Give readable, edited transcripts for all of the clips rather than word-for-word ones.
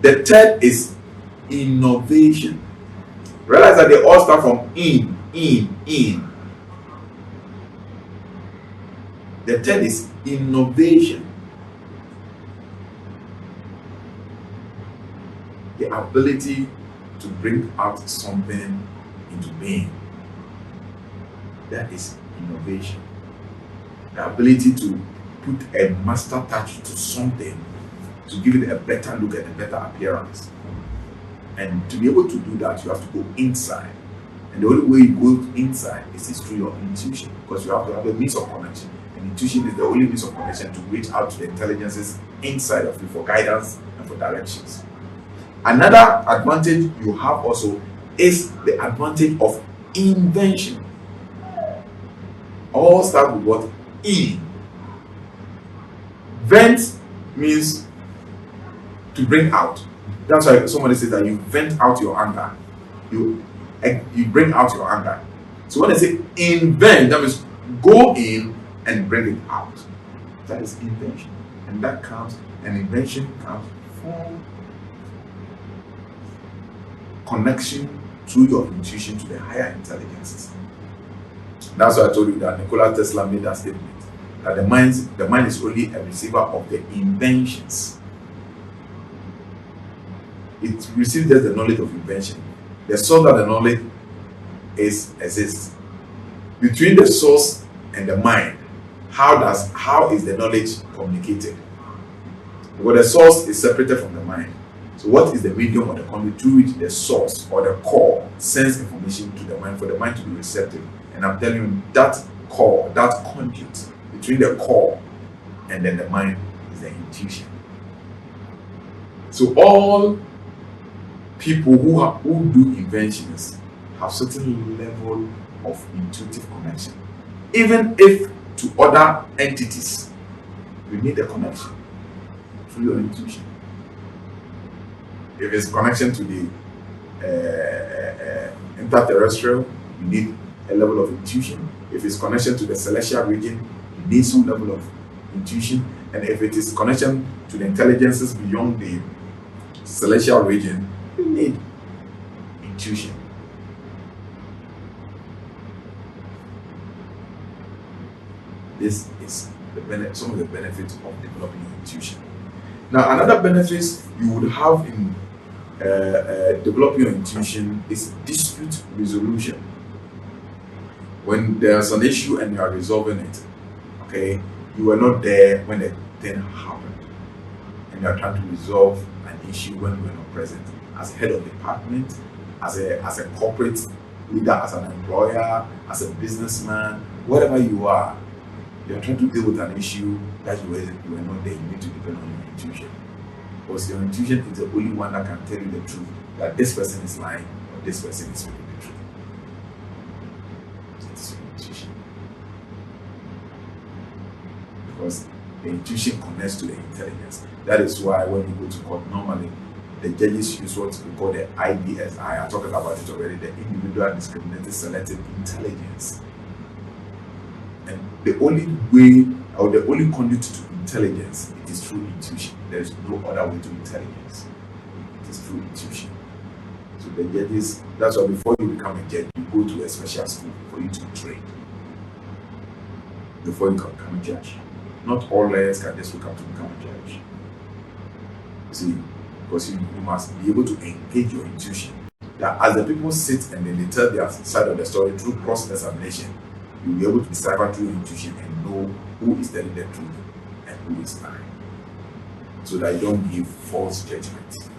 The third is innovation. Realize that they all start from in. The third is innovation. The ability to bring out something into being. That is innovation. The ability to put a master touch to something to give it a better look and a better appearance. And to be able to do that, you have to go inside. And the only way you go inside is through your intuition, because you have to have a means of connection. And intuition is the only means of connection to reach out to the intelligences inside of you for guidance and for directions. Another advantage you have also is the advantage of invention. All start with what? In. Vent means to bring out. That's why somebody says that you vent out your anger. You bring out your anger. So when I say invent, that means go in and bring it out. That is invention. And that comes, and invention comes from connection through your intuition to the higher intelligences. That's why I told you that Nikola Tesla made that statement, that the mind is only a receiver of the inventions. It receives just the knowledge of invention. The source of the knowledge exists. Between the source and the mind, how is the knowledge communicated? Because the source is separated from the mind. So what is the medium or the conduit through which the source or the core sends information to the mind for the mind to be receptive? And I'm telling you, that core, that conduit between the core and then the mind is the intuition. So all people who do inventions have certain level of intuitive connection. Even if to other entities, we need a connection through your intuition. If it's connection to the interterrestrial, you need a level of intuition. If it's connection to the celestial region, you need some level of intuition. And if it is connection to the intelligences beyond the celestial region, you need intuition. This is some of the benefits of developing intuition. Now, another benefit you would have in developing your intuition is dispute resolution. When there's an issue and you are resolving it, okay, you were not there when the thing happened, and you are trying to resolve an issue when you were not present. As head of department, as a corporate leader, as an employer, as a businessman, whatever you are trying to deal with an issue that you were not there. You need to depend on your intuition, because your intuition is the only one that can tell you the truth, that this person is lying or this person is speaking the truth. It's your intuition, because the intuition connects to the intelligence. That is why when you go to court, normally the judges use what we call the IDSI. I talked about it already, the individual discriminated selective intelligence. And the only way, or the only conduit to intelligence, it is through intuition. There is no other way to intelligence. It is through intuition. So the judges, that's why before you become a judge, you go to a special school for you to train before you can become a judge. Not all lawyers can just look up to become a judge. See, because you must be able to engage your intuition. That as the people sit and then they tell their side of the story through cross-examination, you'll be able to decipher through your intuition and know who is telling the truth and who is lying, so that you don't give false judgments.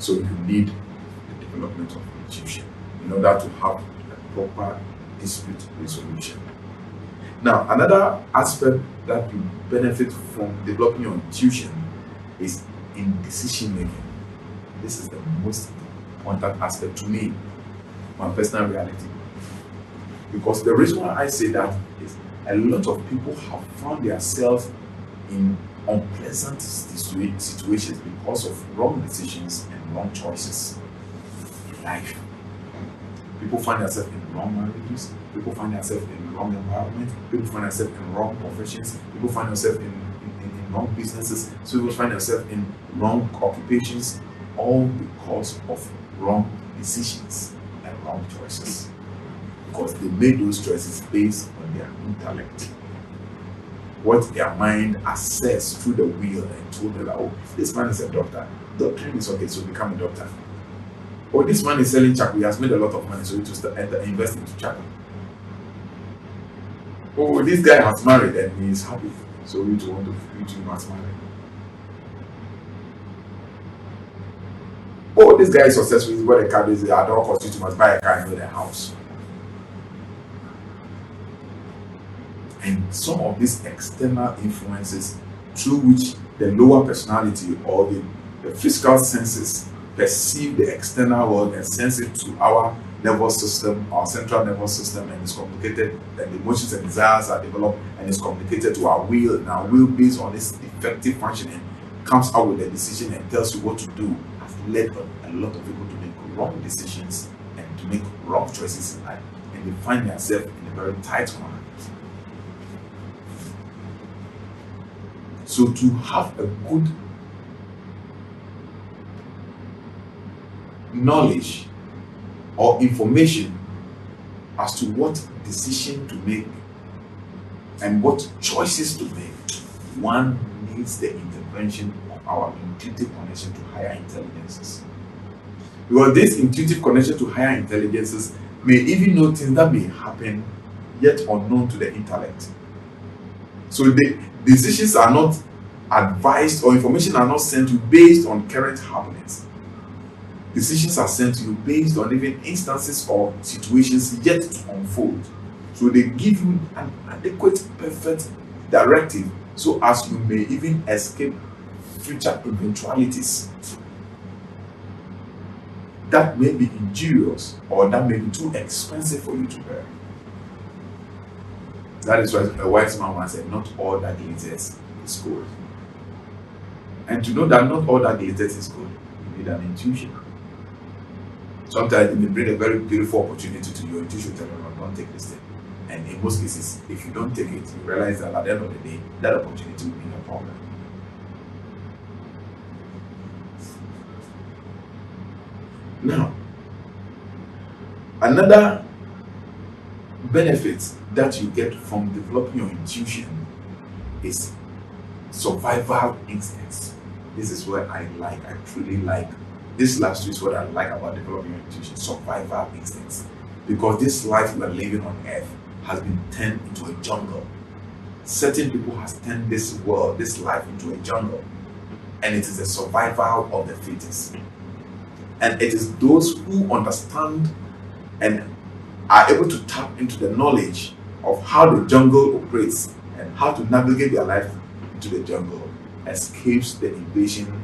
So you need the development of intuition in order to have a proper dispute resolution. Now, another aspect that you benefit from developing your intuition is in decision making. This is the most important aspect to me, my personal reality. Because the reason why I say that is a lot of people have found themselves in unpleasant situations because of wrong decisions and wrong choices in life. People find themselves in wrong marriages, people find themselves in wrong environment, people find themselves in wrong professions, people find themselves in wrong businesses. So you will find yourself in wrong occupations, all because of wrong decisions and wrong choices. Because they made those choices based on their intellect, what their mind assessed through the wheel and told them that, oh, this man is a doctor. Doctoring is okay, so become a doctor. Or this man is selling charcoal, he has made a lot of money, so you just invest into charcoal. Oh, this guy has married and he is happy, so you must marry. Oh, this guy is successful, he's got a car, this I don't cost you must buy a car and build a house. And some of these external influences through which the lower personality or the physical senses perceive the external world and sense it to our nervous system, our central nervous system, and it's complicated, and the emotions and desires are developed and it's communicated to our will, and our will, based on its effective functioning, comes out with a decision and tells you what to do, has led a lot of people to make wrong decisions and to make wrong choices in life, and they find themselves in a very tight corner. So to have a good knowledge or information as to what decision to make and what choices to make, one needs the intervention of our intuitive connection to higher intelligences. Because this intuitive connection to higher intelligences may even know things that may happen yet unknown to the intellect. So the decisions are not advised or information are not sent to you based on current happenings. Decisions are sent to you based on even instances or situations yet to unfold. So they give you an adequate, perfect directive so as you may even escape future eventualities that may be injurious or that may be too expensive for you to bear. That is why a wise man once said, not all that glitters is gold. And to know that not all that glitters is gold, you need an intuition. Sometimes it may bring a very beautiful opportunity to your intuition, tell you, don't take this thing. And in most cases, if you don't take it, you realize that at the end of the day, that opportunity will be a problem. Now, another benefit that you get from developing your intuition is survival instincts. This is where I truly like. This last two is what I like about developing your intuition, survival instincts. Because this life we are living on earth has been turned into a jungle. Certain people has turned this world, this life into a jungle. And it is the survival of the fittest. And it is those who understand and are able to tap into the knowledge of how the jungle operates and how to navigate their life into the jungle escapes the invasion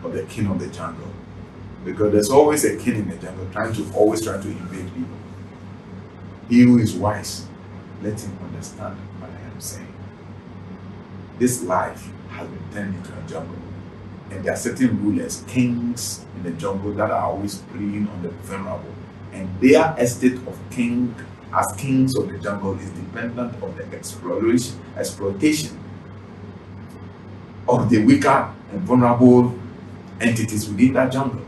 of the king of the jungle. Because there's always a king in the jungle trying to invade people. He who is wise, let him understand what I am saying. This life has been turned into a jungle. And there are certain rulers, kings in the jungle that are always preying on the vulnerable. And their estate of king as kings of the jungle is dependent on the exploitation of the weaker and vulnerable entities within that jungle.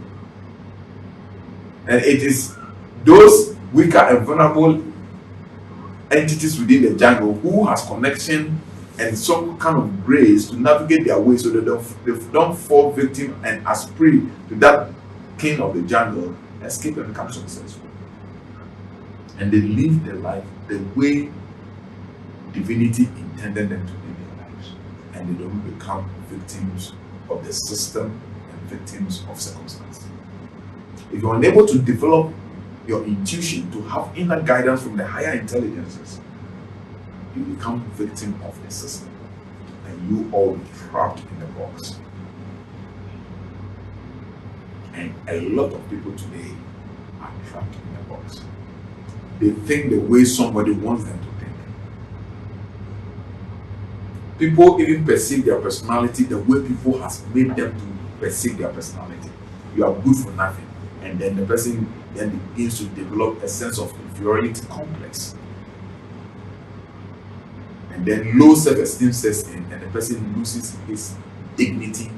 And it is those weaker and vulnerable entities within the jungle who has connection and some kind of grace to navigate their way so that they don't fall victim and as prey to that king of the jungle, escape and become successful. And they live their life the way divinity intended them to live their lives. And they don't become victims of the system and victims of circumstance. If you're unable to develop your intuition to have inner guidance from the higher intelligences, you become victim of the system and you all be trapped in the box. And a lot of people today are trapped in the box. They think the way somebody wants them to think. People even perceive their personality the way people has made them to perceive their personality. You are good for nothing. And then the person then begins to develop a sense of inferiority complex. And then low self-esteem sets in, and the person loses his dignity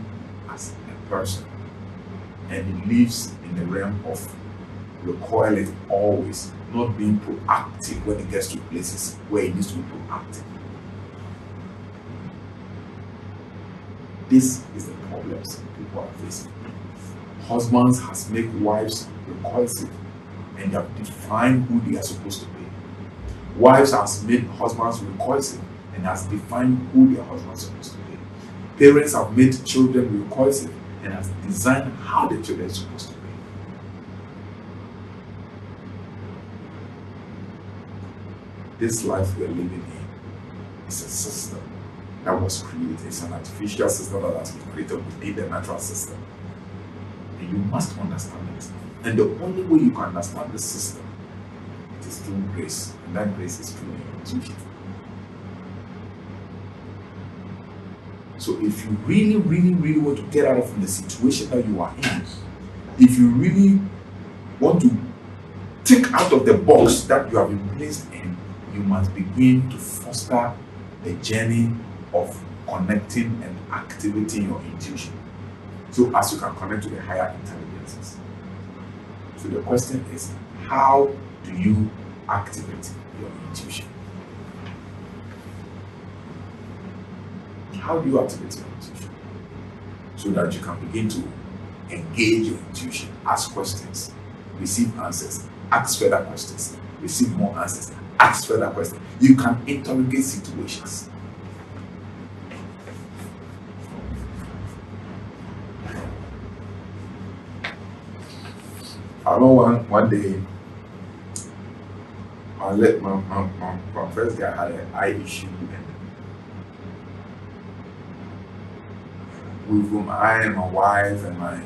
as a person, and he lives in the realm of recoiling always, not being proactive when it gets to places where he needs to be proactive. This is the problems people are facing. Husbands has made wives recoilsive, and they have defined who they are supposed to be. Wives has made husbands recoilsive and has defined who their husbands are supposed to be. Parents have made children recoilsive and has designed how the children are supposed to be. This life we are living in is a system that was created. It's an artificial system that has been created within the natural system. And you must understand it. And the only way you can understand the system is through grace. And that grace is through intuition. So if you really, really, really want to get out of the situation that you are in, if you really want to think out of the box that you have been placed in, you must begin to foster the journey of connecting and activating your intuition, so as you can connect to the higher intelligences. So the question is, how do you activate your intuition? How do you activate your intuition? So that you can begin to engage your intuition, ask questions, receive answers, ask further questions, receive more answers, ask further questions. You can interrogate situations. I know one day I let my first guy had an eye issue, and with whom I and my wife and my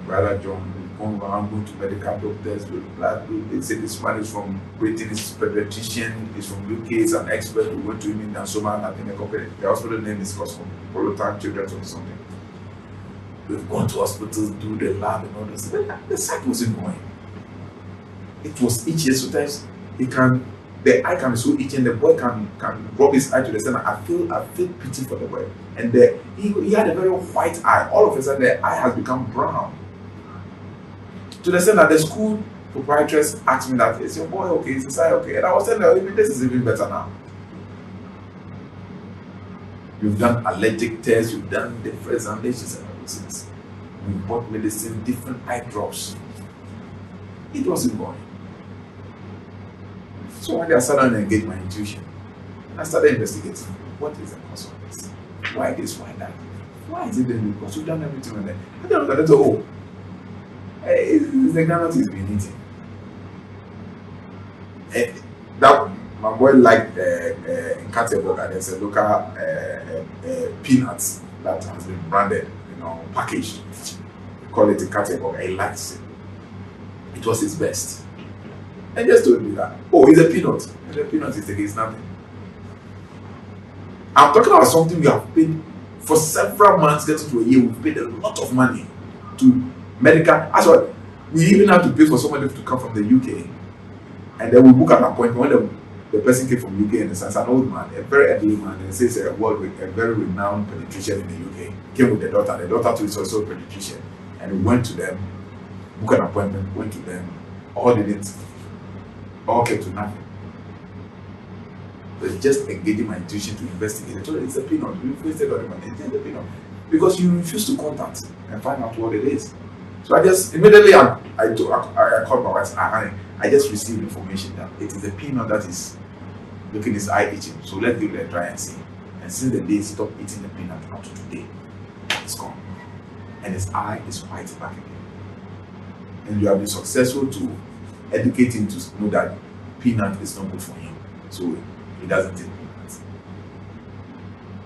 brother John, we've gone around going to medical doctors with blood. They say this man is from Britain, he's a pediatrician, he's from UK, he's an expert. We went to him in Nansoma, I think the hospital name is Cosmopolitan Children's or something. We've gone to hospitals, do the lab and all this. The sight wasn't going. It was itchy. Sometimes the eye can be so itchy, and the boy can rub his eye to the center. I feel pity for the boy. And he had a very white eye. All of a sudden, the eye has become brown. To the extent that the school proprietress asked me that, is your boy okay? Is his eye okay? And I was telling her, this is even better now. You've done allergic tests, you've done different examinations and everything. We bought medicine, different eye drops. It wasn't going. So one day I sat down and engaged my intuition. And I started investigating. What is the cause of this? Why this? Why that? Why is it then? Because we've done everything on there. I don't know. Oh, it's the granite he's been eating. That my boy liked in Kateboga, there's a local peanuts that has been branded, packaged. We call it a Kateboga. He likes it. It was his best. And just told me that, it's a peanut. And the peanut is against nothing. I'm talking about something we have paid for several months, getting to a year. We've paid a lot of money to medical. That's what we even have to pay for somebody to come from the UK. And then we book an appointment. When the person came from UK, and it's an old man, a very elderly man, and says a very renowned pediatrician in the UK, came with the daughter. The daughter too is also a pediatrician. And we went to them, booked an appointment, went to them, all came to nothing. But just engaging my intuition to investigate. I told her, it's a peanut. We've wasted all the money. It's a peanut. Because you refuse to contact and find out what it is. So I just immediately I called my wife. I just received information that it is a peanut that is making his eye itching. So let's give it a try and see. And since the day he stopped eating the peanut up to today, it's gone. And his eye is white back again. And you have been successful to educate him to know that peanut is not good for him. So he doesn't take peanuts.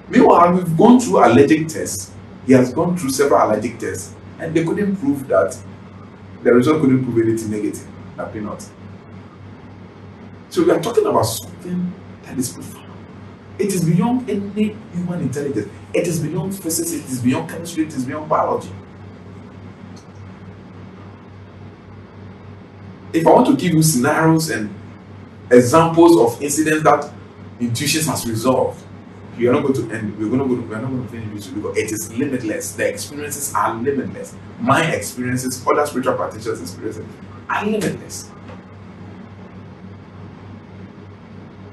Meanwhile, we've gone through allergic tests. He has gone through several allergic tests, and they couldn't prove that the result couldn't prove anything negative, that peanut. So we are talking about something that is profound. It is beyond any human intelligence. It is beyond physics, it is beyond chemistry, it is beyond biology. If I want to give you scenarios and examples of incidents that Intuition has resolved. You are not going to end. We're not going to finish this because it is limitless. The experiences are limitless. My experiences, other spiritual practitioners' experiences are limitless.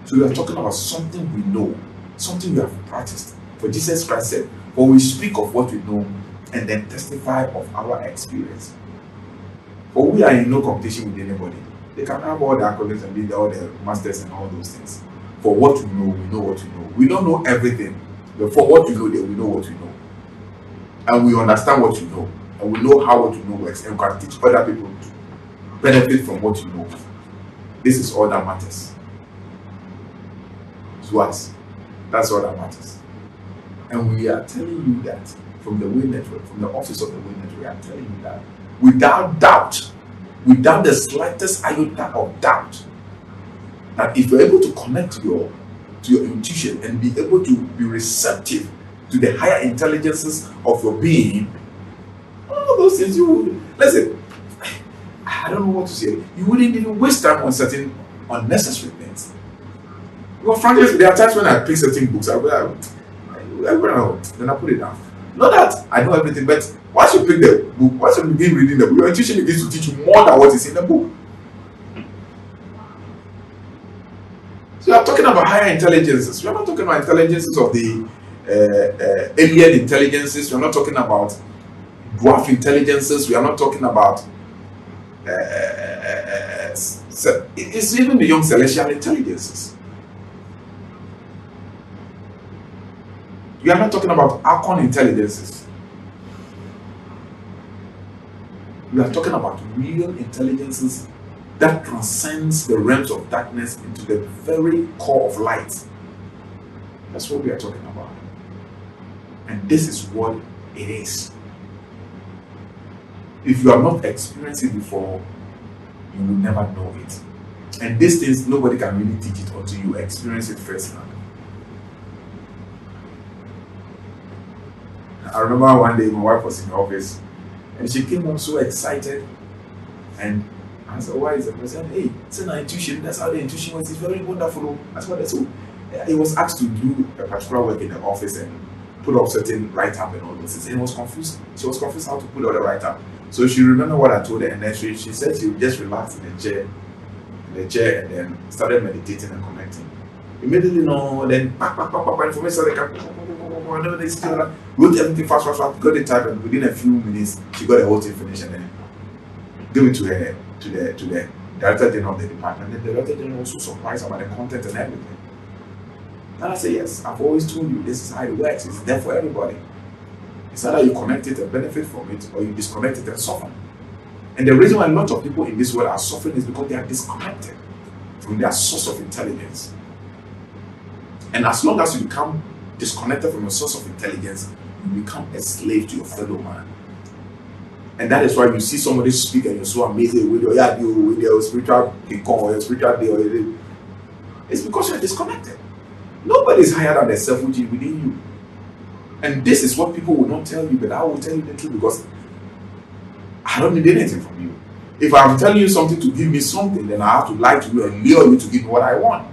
So we are talking about something we know, something we have practiced. For Jesus Christ said, "For we speak of what we know and then testify of our experience." For we are in no competition with anybody. They can have all the accolades and be all the masters and all those things. For what we know what we know. We don't know everything, but for what we know, then we know what we know. And we understand what you know. And we know how what you know works. And we can teach other people to benefit from what you know. This is all that matters. To us. That's all that matters. And we are telling you that from the Way Network, from the office of the Way Network, we are telling you that without doubt, without the slightest iota of doubt, that if you're able to connect to your intuition and be able to be receptive to the higher intelligences of your being, all those things you would listen. I don't know what to say. You wouldn't even waste time on certain unnecessary things. Well, frankly, there are times when I pick certain books, then I put it down. Not that I know everything, but once you pick the book, once you begin reading the book, your intuition begins to teach you more than what is in the book. So we are talking about higher intelligences. We are not talking about intelligences of the alien intelligences. We are not talking about dwarf intelligences. We are not talking about it's even beyond celestial intelligences. We are not talking about archon intelligences. We are talking about real intelligences that transcends the realms of darkness into the very core of light. That's what we are talking about. And this is what it is. If you have not experienced it before, you will never know it. And these things, nobody can really teach it until you experience it firsthand. I remember one day my wife was in the office and she came home so excited, and I said, "Why is it?" I said, "Hey, it's an intuition. That's how the intuition was. It's very wonderful." That's what I said. He was asked to do a particular work in the office and put up certain write-up and all those things. And he was confused. She was confused how to put all the write-up. So she remembered what I told her, and then she said she would just relax in the chair, and then started meditating and connecting. Immediately, then information started wrote everything fast, got the type, and within a few minutes she got the whole thing finished and then gave it to the director general of the department. And the director general was so surprised about the content and everything. And I said, "Yes, I've always told you this is how it works. It's there for everybody. It's either you connect it and benefit from it, or you disconnect it and suffer." And the reason why a lot of people in this world are suffering is because they are disconnected from their source of intelligence. And as long as you become disconnected from your source of intelligence, you become a slave to your fellow man. And that is why you see somebody speak and you're so amazing with your spiritual or your spiritual day. It's because you're disconnected. Nobody is higher than the self which is within you. And this is what people will not tell you, but I will tell you the truth because I don't need anything from you. If I'm telling you something to give me something, then I have to lie to you and lure you to give me what I want.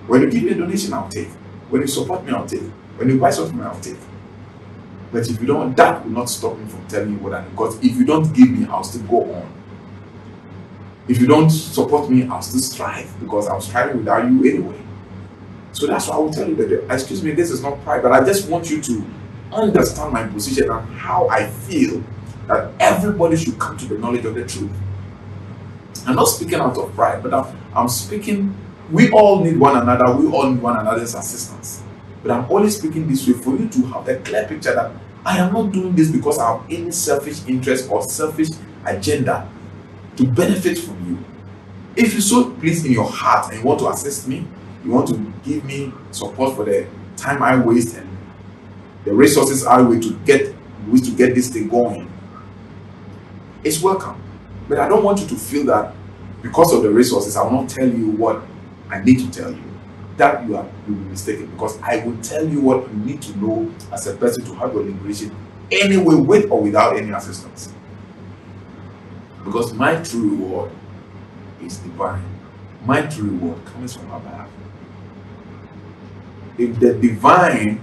When you give me a donation, I'll take. When you support me, I'll take. When you buy something, I'll take. But if you don't, that will not stop me from telling you what I need. Because if you don't give me, I'll still go on. If you don't support me, I'll still strive because I'm striving without you anyway. So that's why I will tell you that, excuse me, this is not pride, but I just want you to understand my position and how I feel that everybody should come to the knowledge of the truth. I'm not speaking out of pride, but I'm speaking, we all need one another, we all need one another's assistance. But I'm only speaking this way for you to have a clear picture that I am not doing this because I have any selfish interest or selfish agenda to benefit from you. If you so please in your heart and you want to assist me, you want to give me support for the time I waste and the resources I waste to get this thing going, it's welcome. But I don't want you to feel that because of the resources, I will not tell you what I need to tell you. That you will be mistaken, because I will tell you what you need to know as a person to have your liberation anyway, with or without any assistance. Because my true reward is divine. My true reward comes from above. If the divine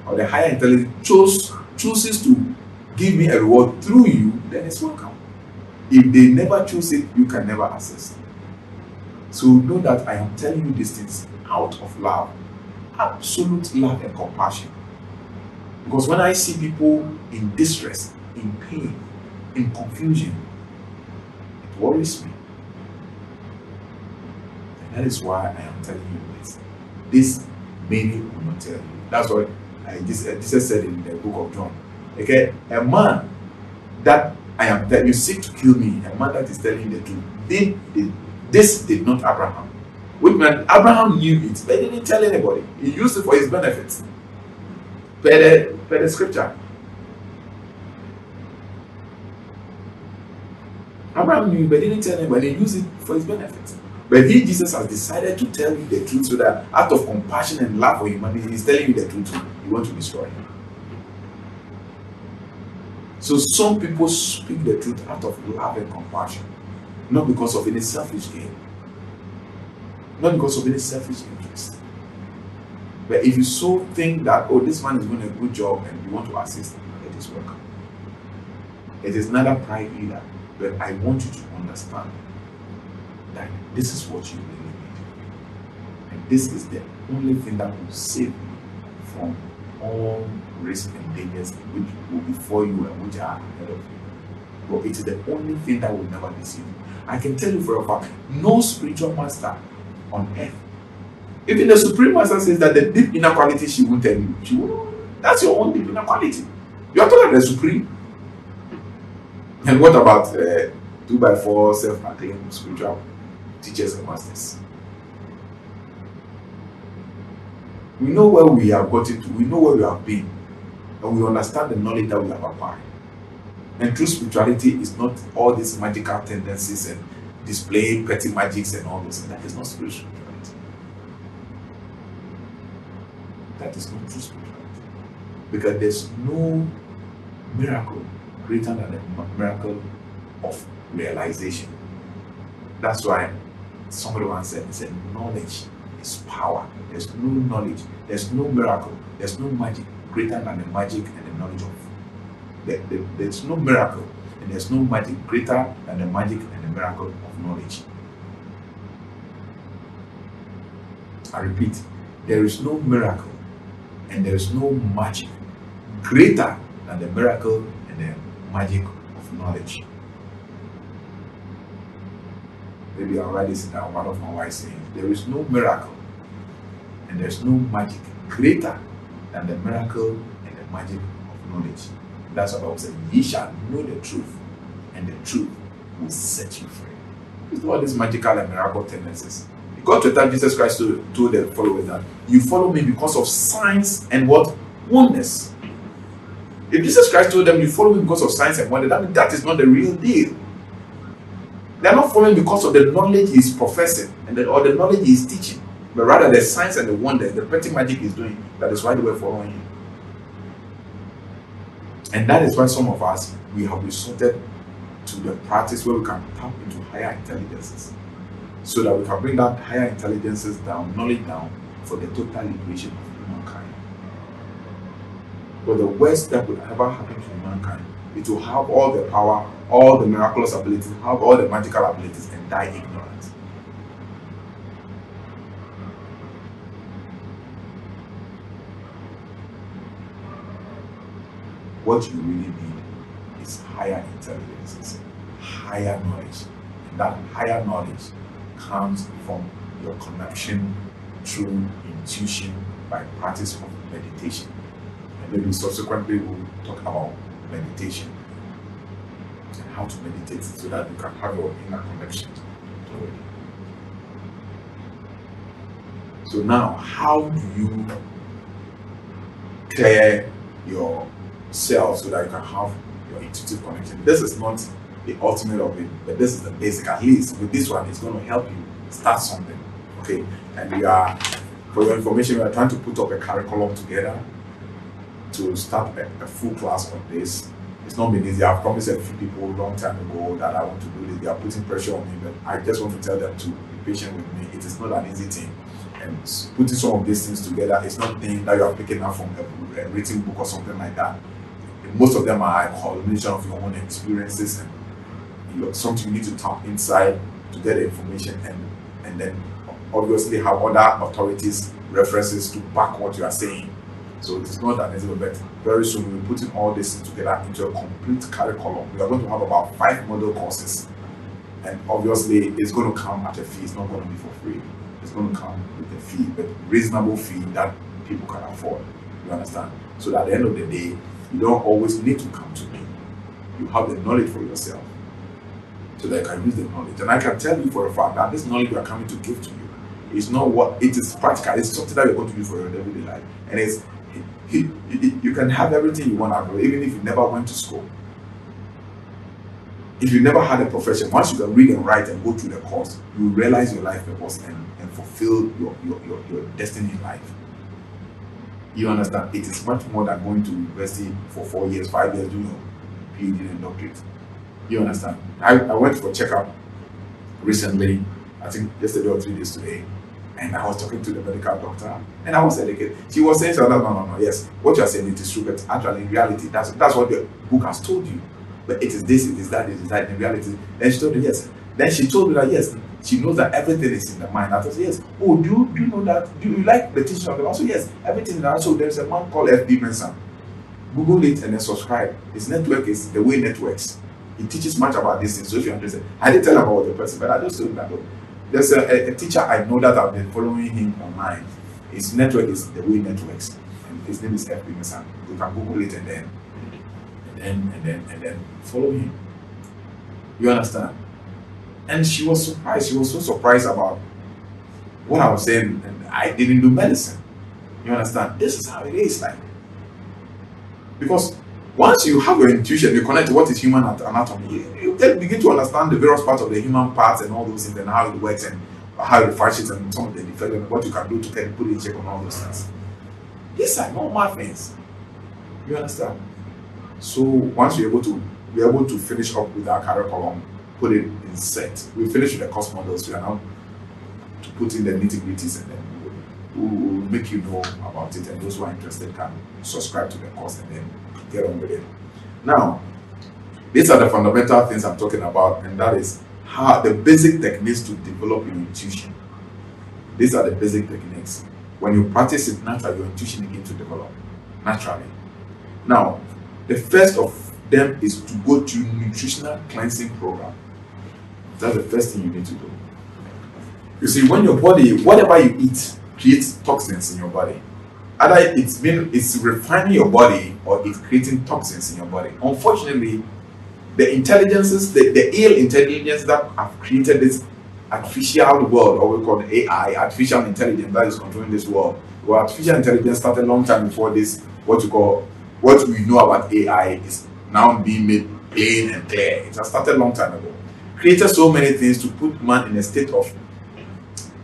or the higher intelligence chooses to give me a reward through you, then it's welcome. If they never choose it, you can never access it. So know that I am telling you these things out of love, absolute love and compassion. Because when I see people in distress, in pain, in confusion, it worries me. And that is why I am telling you this. This many will not tell you. That's what Jesus said in the book of John. Okay, a man that I am that you seek to kill me, a man that is telling the truth. This did not Abraham. Which meant Abraham knew it, but he didn't tell anybody. He used it for his benefits. Per the scripture. Abraham knew, but he didn't tell anybody. He used it for his benefits. But Jesus has decided to tell you the truth, so that out of compassion and love for humanity, he's telling you the truth. You want to destroy him. So some people speak the truth out of love and compassion, not because of any selfish gain, not because of any selfish interest. But if you so think that, oh, this man is doing a good job and you want to assist him, it is welcome. It is neither pride either, but I want you to understand that this is what you really need. And this is the only thing that will save you from all risks and dangers which will before you and which are ahead of you. But it is the only thing that will never deceive you. I can tell you for a fact, no spiritual master on earth, even the supreme master says that the deep inner quality she won't tell you. She won't. That's your own deep inner quality. You are talking about the supreme. And what about 2x4 self-acclaimed spiritual teachers and masters? We know where we have gotten to, we know where we have been, and we understand the knowledge that we have acquired. And true spirituality is not all these magical tendencies and displaying petty magics and all this. That is not spirituality. That is not true spirituality. Because there's no miracle greater than the miracle of realization. That's why somebody once said, knowledge is power. There's no knowledge, there's no miracle, there's no magic greater than the magic and the knowledge of. There's no miracle and there's no magic greater than the magic and the miracle of knowledge. I repeat, there is no miracle and there is no magic greater than the miracle and the magic of knowledge. Maybe I'll write this down, one of my wise sayings. There is no miracle and there's no magic greater than the miracle and the magic of knowledge. That's what I was saying. Ye shall know the truth, and the truth will set you free. It's not all these magical and miracle tendencies. God to time Jesus Christ told the followers that you follow me because of signs and what? Wonders. If Jesus Christ told them you follow me because of signs and wonders, that means that is not the real deal. They are not following because of the knowledge he's professing or the knowledge he's teaching, but rather the signs and the wonders, the petty magic he's doing. That is why they were following him. And that is why some of us, we have resorted to the practice where we can tap into higher intelligences, so that we can bring that higher intelligences down, knowledge down, for the total liberation of humankind. But the worst that would ever happen to humankind is to have all the power, all the miraculous abilities, have all the magical abilities, and die ignorant. What you really need is higher intelligence, higher knowledge. And that higher knowledge comes from your connection through intuition by practice of meditation. And maybe subsequently we'll talk about meditation and how to meditate so that you can have your inner connection to it. So now, how do you clear yourself so that you can have your intuitive connection? This is not the ultimate of it, but this is the basic. At least with this one, it's going to help you start something. Okay, and we are, for your information, we are trying to put up a curriculum together to start a full class on this. It's not been easy. I've promised a few people a long time ago that I want to do this. They are putting pressure on me, but I just want to tell them to be patient with me. It is not an easy thing. And putting some of these things together is not things that you are picking up from a written book or something like that. Most of them are a culmination of your own experiences, and something you need to tap inside to get the information, and then obviously have other authorities references to back what you are saying. So it's not that easy, but very soon we'll be putting all this together into a complete curriculum. We are going to have about 5 model courses, and obviously it's going to come at a fee. It's not going to be for free. It's going to come with a fee, but reasonable fee that people can afford. You understand? So that at the end of the day, you don't always need to come to me. You have the knowledge for yourself, so that I can use the knowledge. And I can tell you for a fact that this knowledge we are coming to give to you is not what it is practical. It's something that you're going to use for your everyday life, and it's you can have everything you want out of it, even if you never went to school. If you never had a profession, once you can read and write and go through the course, you will realize your life purpose and fulfill your destiny in life. You understand? It is much more than going to university for 4 years, 5 years, doing your PhD and doctorate. You understand? I went for a checkup recently, I think yesterday or 3 days today, and I was talking to the medical doctor, and I was educated. She was saying, no, yes, what you are saying, it is true, but actually in reality, that's what the book has told you. But it is this, it is that, in reality. Then she told me, yes. Then she told me that, yes, she knows that everything is in the mind. I said, yes. Oh, do you know that? Do you like the teaching of the also? Yes, everything in the. So there's a man called F.B. Mensah. Google it and then subscribe. His network is The Way Networks. He teaches much about this thing, so if you're interested. I didn't tell about the person, but I just told that. There's a teacher I know that I've been following him online. His network is The Way Networks, and his name is F.B. Mensah. You can Google it and then follow him. You understand? And she was surprised. She was so surprised about what I was saying, and I didn't do medicine. You understand? This is how it is like. Because once you have your intuition, you connect to what is human anatomy, you then begin to understand the various parts of the human parts and all those things, and how it works and how it functions and some of the defects and what you can do to kind of put in check on all those things. These are normal things. You understand? So once we're able to finish up with our curriculum, put it in set. We finish with the course models. We are now to put in the nitty-gritties, and then we'll make you know about it. And those who are interested can subscribe to the course and then get on with it. Now, these are the fundamental things I'm talking about, and that is how the basic techniques to develop your intuition. These are the basic techniques. When you practice it naturally, your intuition begins to develop naturally. Now, the first of them is to go to nutritional cleansing program. That's the first thing you need to do. You see, when your body, whatever you eat, creates toxins in your body. Either it's refining your body or it's creating toxins in your body. Unfortunately, the intelligences, the ill intelligence that have created this artificial world, or we call it AI, artificial intelligence, that is controlling this world. Well, artificial intelligence started a long time before this. What we know about AI is now being made plain and clear. It has started a long time ago. Created so many things to put man in a state of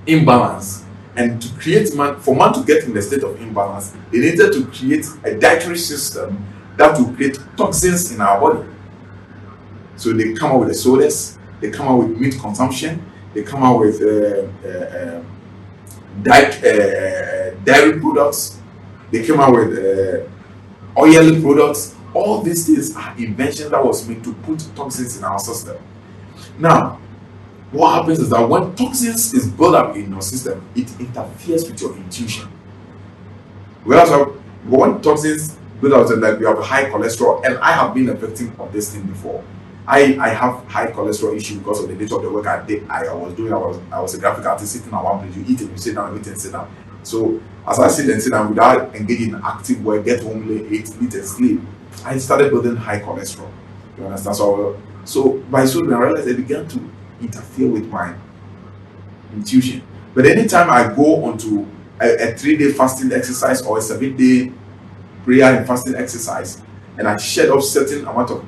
imbalance, and to create man, for man to get in the state of imbalance, they needed to create a dietary system that will create toxins in our body. So they come out with the sodas, they come out with meat consumption, they come out with dairy products, they came out with oily products. All these things are inventions that was made to put toxins in our system. Now, what happens is that when toxins is built up in your system, it interferes with your intuition. Whereas when toxins build up, like you have high cholesterol, and I have been a victim of this thing before. I have high cholesterol issue because of the nature of the work I did. I was a graphic artist sitting at one place. You eat and you sit down, eat and sit down. So as I sit and sit down without engaging in active work, get home late, eat and sleep, I started building high cholesterol. You understand? So by so I realized they began to interfere with my intuition. But anytime I go onto a 3-day fasting exercise or a 7-day prayer and fasting exercise, and I shed off certain amount of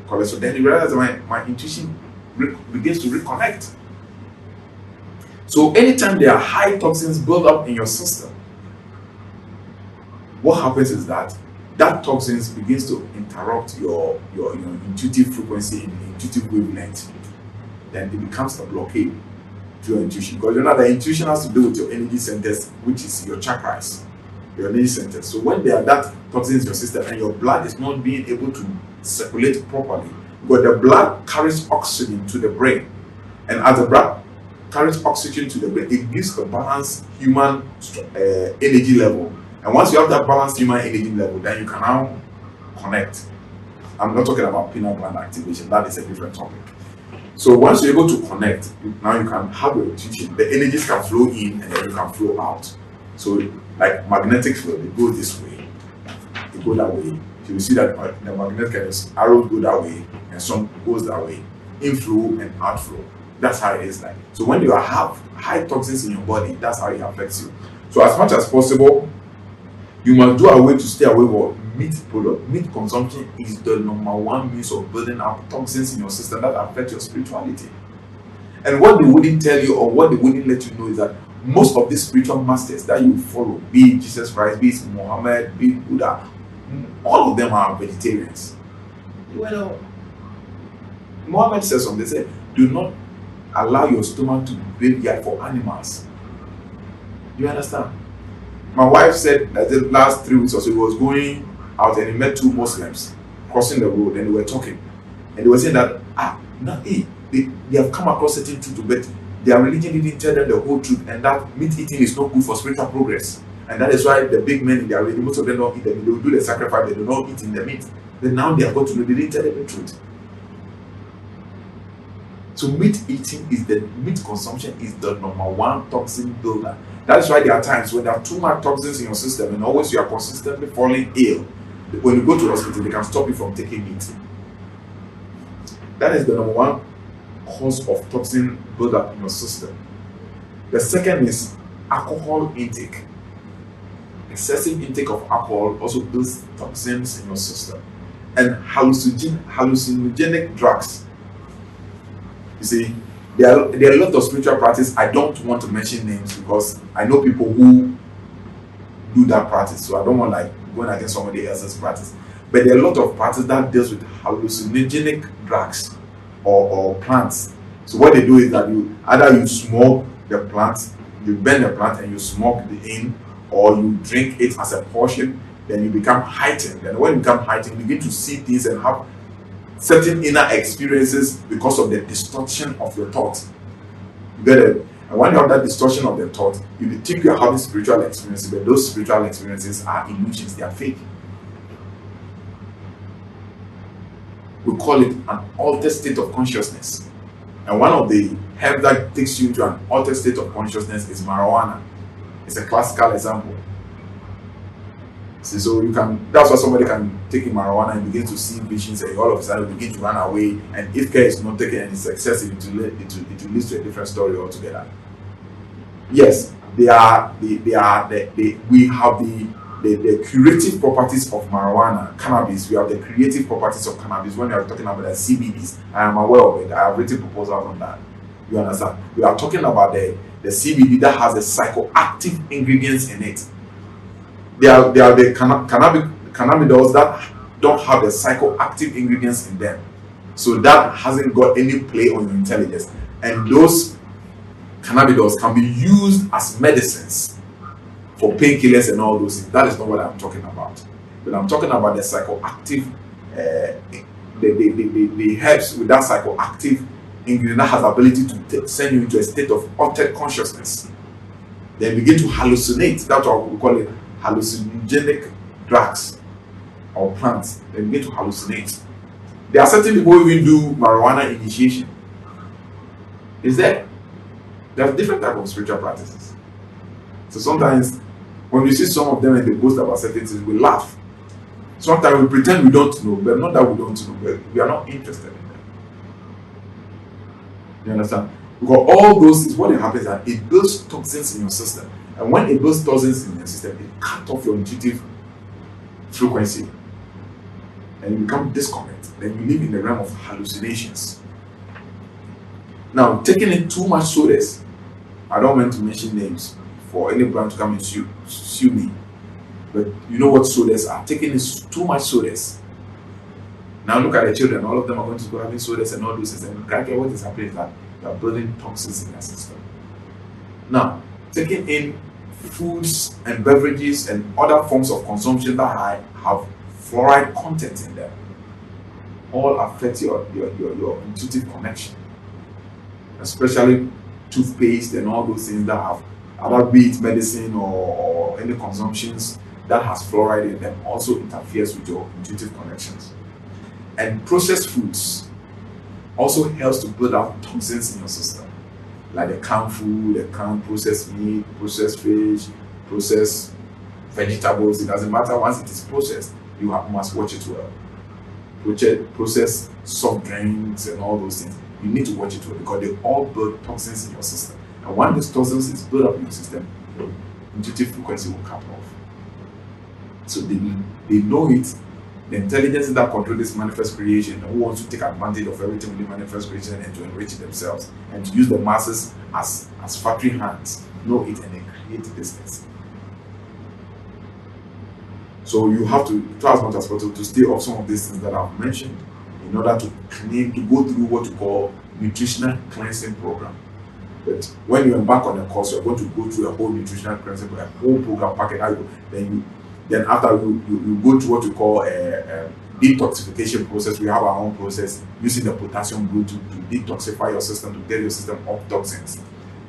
cholesterol, then you realize my intuition begins to reconnect. So anytime there are high toxins built up in your system, what happens is that toxins begins to interrupt your intuitive frequency and intuitive wavelength. Then it becomes a blockade. to your intuition, because you know that intuition has to do with your energy centers, which is your chakras, your energy centers. So when there are that toxins in your system and your blood is not being able to circulate properly, because the blood carries oxygen to the brain, and as the blood carries oxygen to the brain, it gives a balanced human energy level. And once you have that balanced human energy level, then you can now connect. I'm not talking about pineal gland activation, that is a different topic. So once you're able to connect, now you can have your intuition. The energies can flow in and then you can flow out. So like magnetic field, it goes this way, it goes that way. So you see that the magnetic arrows go that way and some goes that way. Inflow and outflow. That's how it is like. So when you have high toxins in your body, that's how it affects you. So as much as possible, you must do away to stay away from meat product. Meat consumption is the number one means of building up toxins in your system that affect your spirituality. And what they wouldn't tell you or what they wouldn't let you know is that most of these spiritual masters that you follow, be it Jesus Christ, be it Muhammad, be it Buddha, all of them are vegetarians. Well, Muhammad says something, they say, do not allow your stomach to be graveyard for animals. Do you understand? My wife said that the last 3 weeks or so, he was going out and he met 2 Muslims crossing the road and they were talking. And they were saying that, they have come across certain truth, but their religion didn't tell them the whole truth, and that meat eating is not good for spiritual progress. And that is why the big men in their religion, most of them don't eat them. They will do the sacrifice, they do not eat in the meat. Then now they have got to know they didn't tell them the truth. So meat consumption is the number one toxin builder. That's why there are times when there are too much toxins in your system and always you are consistently falling ill. When you go to the hospital, they can stop you from taking meat. That is the number one cause of toxin buildup in your system. The second is alcohol intake. Excessive intake of alcohol also builds toxins in your system. And hallucinogenic drugs. You see, there are a lot of spiritual practice. I don't want to mention names because I know people who do that practice, so I don't want like going against somebody else's practice. But there are a lot of practice that deals with hallucinogenic drugs or plants. So what they do is that you smoke the plant, you burn the plant and you smoke the in, or you drink it as a portion, then you become heightened. And when you become heightened, you begin to see things and have certain inner experiences because of the distortion of your thought. You get it? And when you have that distortion of the thought, you think you're having spiritual experiences, but those spiritual experiences are illusions, they are fake. We call it an altered state of consciousness. And one of the herbs that takes you into an altered state of consciousness is marijuana. It's a classical example. See, so that's why somebody can take in marijuana and begin to see visions and all of a sudden begin to run away. And if care is not taken and it's excessive, it will lead to a different story altogether. Yes, we have the curative properties of marijuana, cannabis. We have the creative properties of cannabis. When we are talking about the CBDs, I am aware of it. I have written proposals on that. You understand? We are talking about the CBD that has the psychoactive ingredients in it. They are the cannabidiol that don't have the psychoactive ingredients in them. So that hasn't got any play on your intelligence. And those cannabidiols can be used as medicines for painkillers and all those things. That is not what I'm talking about. But I'm talking about the psychoactive, the herbs with that psychoactive ingredient that has ability to send you into a state of altered consciousness. Then begin to hallucinate. That's what we call it, hallucinogenic drugs or plants. They begin to hallucinate. There are certain people who even do marijuana initiation. Is there? There are different types of spiritual practices. So sometimes when we see some of them and they boast about certain things, we laugh. Sometimes we pretend we don't know, but not that we don't know, but we are not interested in them. You understand? Because all those things, what happens is that it builds toxins in your system. And when it builds toxins in your system, it cuts off your intuitive frequency. And you become disconnected. Then you live in the realm of hallucinations. Now, taking in too much sodas, I don't want to mention names for any brand to come and sue me. But you know what sodas are. Taking in too much sodas. Now look at the children, all of them are going to go having sodas and all those things. And gradually what is happening is that they are building toxins in their system. Now, taking in foods and beverages and other forms of consumption that have fluoride content in them all affect your intuitive connection, especially toothpaste and all those things that have other, be it medicine or any consumptions that has fluoride in them, also interferes with your intuitive connections. And processed foods also helps to build up toxins in your system, like the canned food, the canned processed meat, processed fish, processed vegetables. It doesn't matter, once it is processed, must watch it well. Processed soft drinks and all those things, you need to watch it well, because they all build toxins in your system. And when these toxins is built up in your system, your intuitive frequency will cut off. So they know it. The intelligence that controls this manifest creation, who wants to take advantage of everything within manifest creation and to enrich themselves and to use the masses as factory hands, know it and they create business. So you have to try as much as possible to stay off some of these things that I've mentioned in order to go through what you call nutritional cleansing program. But when you embark on a course, you're going to go through a whole nutritional cleansing program, a whole program package. Then after you go through what we call a detoxification process. We have our own process using the potassium blue to detoxify your system, to get your system off toxins.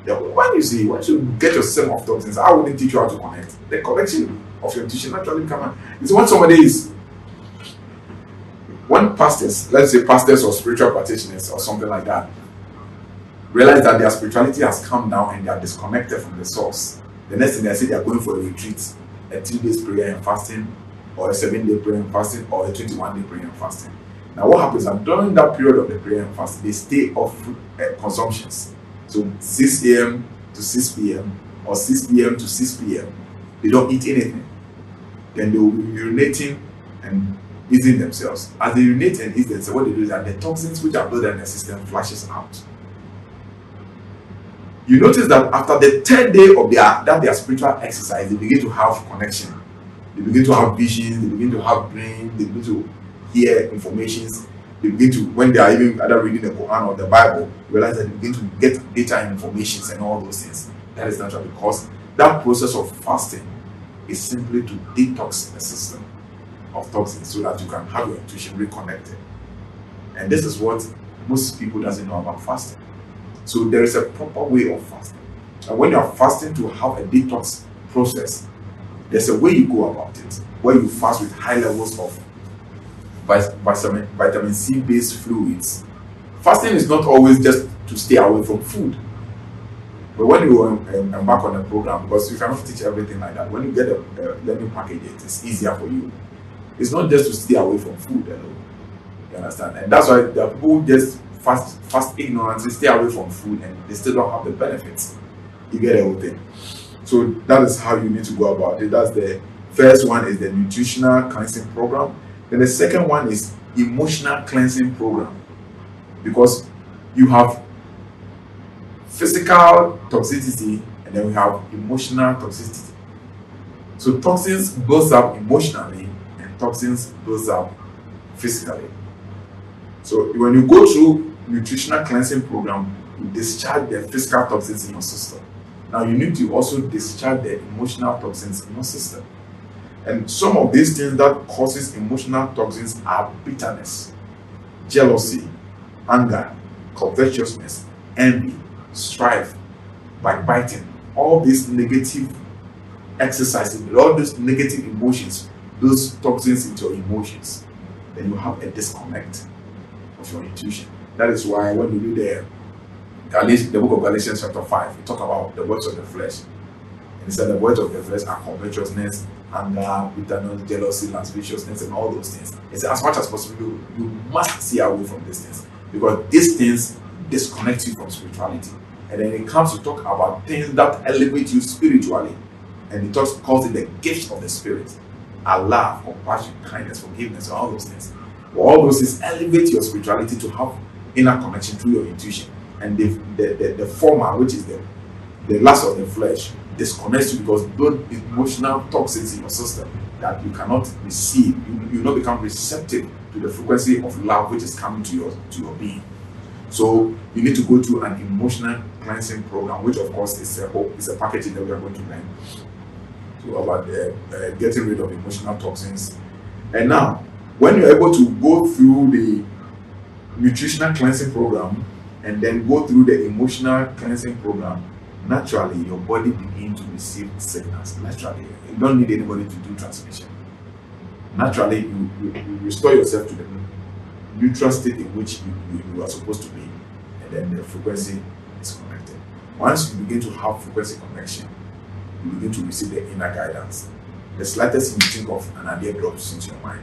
Once you get your system off toxins, I wouldn't teach you how to connect. The connection of your intuition actually come on. It's when pastors, let's say pastors or spiritual practitioners or something like that, realize that their spirituality has come down and they are disconnected from the source. The next thing they say, they are going for a retreat, a 3 days prayer and fasting, or a 7-day prayer and fasting, or a 21-day prayer and fasting. Now what happens is that during that period of the prayer and fasting, they stay off consumptions. So 6 a.m. to 6 p.m. or 6 p.m. to 6 p.m. they don't eat anything. Then they will be urinating and eating themselves. As they urinate and eat themselves, what they do is that the toxins which are built in the system flashes out. You notice that after the 10th day of their spiritual exercise, they begin to have connection. They begin to have visions, they begin to have dreams, they begin to hear informations. They begin to, when they are even either reading the Quran or the Bible, realize that they begin to get data and informations and all those things. That is natural, because that process of fasting is simply to detox the system of toxins so that you can have your intuition reconnected. And this is what most people doesn't know about fasting. So there is a proper way of fasting. And when you are fasting to have a detox process, there's a way you go about it, where you fast with high levels of vitamin C based fluids. Fasting is not always just to stay away from food. But when you embark on a program, because you cannot teach everything like that, when you get a learning package, it is easier for you. It's not just to stay away from food alone. You understand? And that's why the people who just fast ignorantly stay away from food and they still don't have the benefits. You get everything. So that is how you need to go about it. That's the first one, is the nutritional cleansing program. Then the second one is emotional cleansing program, because you have physical toxicity and then we have emotional toxicity. So toxins builds up emotionally and toxins builds up physically. So when you go through nutritional cleansing program, you discharge the physical toxins in your system. Now you need to also discharge the emotional toxins in your system. And some of these things that causes emotional toxins are bitterness, jealousy, anger, covetousness, envy, strife, backbiting. All these negative exercises, all these negative emotions, those toxins into your emotions, then you have a disconnect of your intuition. That is why when you read the book of Galatians chapter 5, we talk about the works of the flesh. And it said the works of the flesh are covetousness, anger, bitterness, jealousy, lasciviousness, and all those things. It's as much as possible you must stay away from these things, because these things disconnect you from spirituality. And then it comes to talk about things that elevate you spiritually, and it calls it the gifts of the spirit: love, compassion, kindness, forgiveness, all those things. All those things elevate your spirituality to have inner connection through your intuition. And the former, which is the lust of the flesh, disconnects you, because those emotional toxins in your system that you cannot receive, you not become receptive to the frequency of love which is coming to your being. So you need to go through an emotional cleansing program, which of course is a package that we are going to learn to about getting rid of emotional toxins. And now, when you're able to go through the nutritional cleansing program and then go through the emotional cleansing program, naturally your body begins to receive signals. Naturally, you don't need anybody to do transmission. Naturally, you restore yourself to the neutral state in which you are supposed to be, and then the frequency is connected. Once you begin to have frequency connection, you begin to receive the inner guidance. The slightest thing you think of, an idea drops into your mind.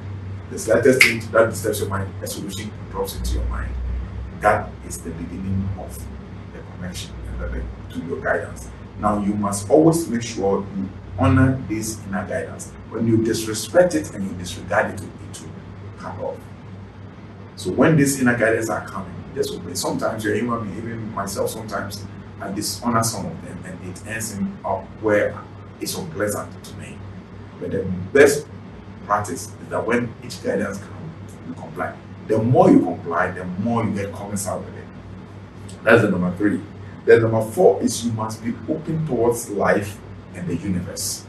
The slightest thing that disturbs your mind, a solution drops into your mind. That is the beginning of the connection to your guidance. Now, you must always make sure you honor this inner guidance. When you disrespect it and you disregard it, it will cut off. So when these inner guidance are coming, just obey. Sometimes you're human being, even myself, sometimes I dishonor some of them, and it ends up where it's unpleasant to me. But the best practice is that when each guidance comes, you comply. The more you comply, the more you get commensurate with it. That's the number 3. The number 4 is you must be open towards life and the universe.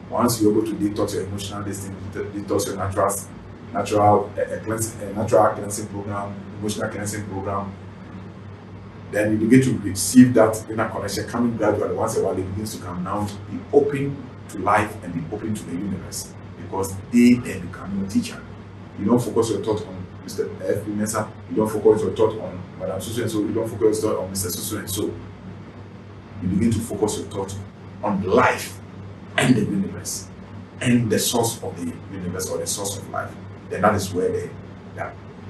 Once you're able to detox your emotional destiny, detox your natural cleansing program, emotional cleansing program, then you begin to receive that inner connection coming gradually. Once a while, it begins to come down. Be open to life and be open to the universe, because they then become your teacher. You don't focus your thought on Mr. F. B. Mensah. You don't focus your thought on Madam So and so. You don't focus your thought on Mr. So and so. You begin to focus your thought on life and the universe and the source of the universe or the source of life. Then that is where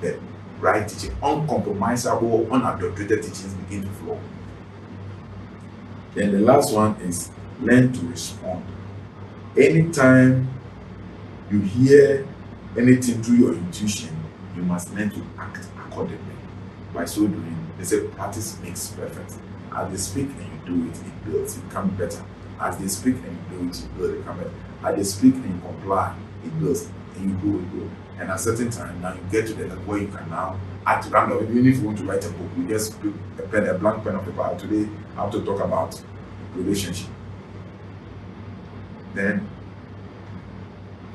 the right teaching, uncompromisable, unadulterated teachings begin to flow. Then the last one is learn to respond. Anytime you hear anything through your intuition, you must learn to act accordingly. By so doing, they say practice makes perfect. As they speak and you do it, it builds, it becomes better. As they speak and you do it, it builds, it becomes better. As they speak and you comply, it builds, and you go, it goes. And at a certain time, now you get to the level where you can now act random. Even if you want to write a book, you just pick a blank pen of paper. Today, I have to talk about relationship. Then,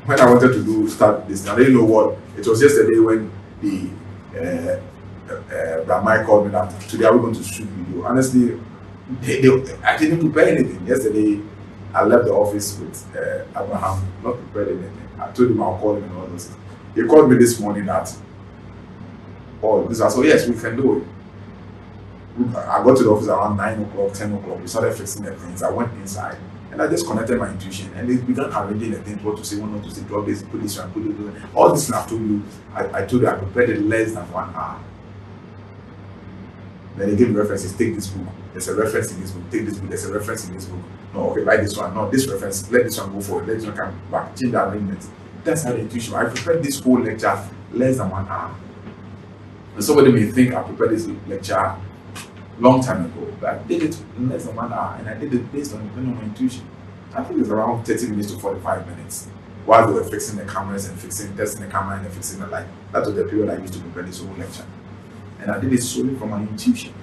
when I wanted to start this, I didn't know what. It was yesterday when the Ramai called me that today we're going to shoot video. Honestly, I didn't prepare anything. Yesterday, I left the office with Abraham, not prepared anything. I told him I'll call him and all those things. He called me this morning that, so yes, we can do it. I got to the office around 9 o'clock, 10 o'clock. We started fixing the things. I went inside and I just connected my intuition and they began arranging the things, what to say, what not to say, drop this, put this one, put it. All this, and I told you, I told you I prepared it less than 1 hour. Then they gave me references. Take this book. There's a reference in this book. Take this book. There's a reference in this book. No, okay, write this one. No, this reference. Let this one go forward. Let this one come back. Change the arrangement. That's how the intuition. I prepared this whole lecture less than 1 hour. And somebody may think I prepared this lecture long time ago, but I did it in less than 1 hour, and I did it based on my intuition. I think it's around 30 minutes to 45 minutes while they were fixing the cameras and testing the camera and fixing the light. That was the period I used to prepare this whole lecture. And I did it solely from my intuition.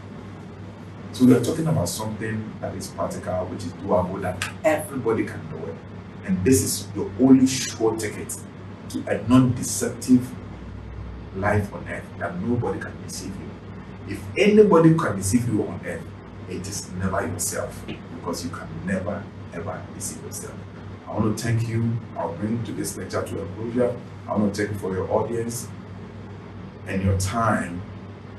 So we are talking about something that is practical, which is doable, that everybody can do it. And this is your only sure ticket to a non-deceptive life on earth, that nobody can deceive you. If anybody can deceive you on earth, it is never yourself, because you can never ever deceive yourself. I want to thank you. I'll bring to this lecture to a closure. I want to thank you for your audience and your time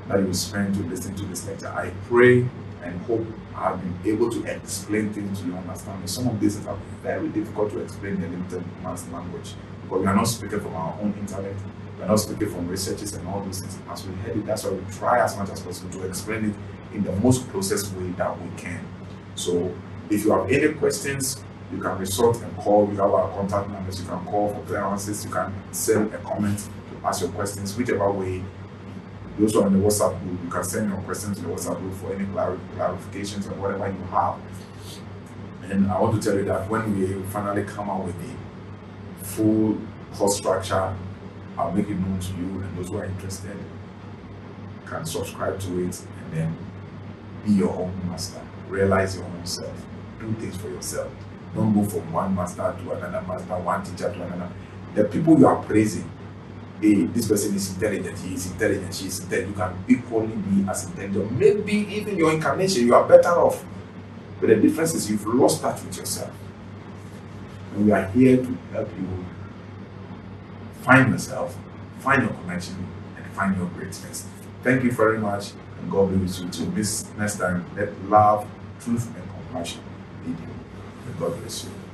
that you spend to listen to this lecture. I pray and hope I've been able to explain things to your understanding. Some of these are very difficult to explain in a limited man's language, because we are not speaking from our own intellect. We are not speaking from researches and all those things. As we heard it, that's why we try as much as possible to explain it in the most closest way that we can. So if you have any questions, you can resort and call. We have our contact numbers. You can call for clearances. You can send a comment to ask your questions, whichever way. Those who are in the WhatsApp group, you can send your questions to the WhatsApp group for any clarifications or whatever you have. And I want to tell you that when we finally come out with the full course structure, I'll make it known to you, and those who are interested can subscribe to it and then Be your own master. Realize your own self. Do things for yourself. Don't go from one master to another master, one teacher to another. The people you are praising, hey, this person is intelligent, he is intelligent, she is intelligent. You can equally be as intelligent. Maybe even your incarnation, you are better off. But the difference is you've lost touch with yourself. And we are here to help you find yourself, find your connection, and find your greatness. Thank you very much, and God be with you till next time. Let love, truth, and compassion lead you. May God bless you.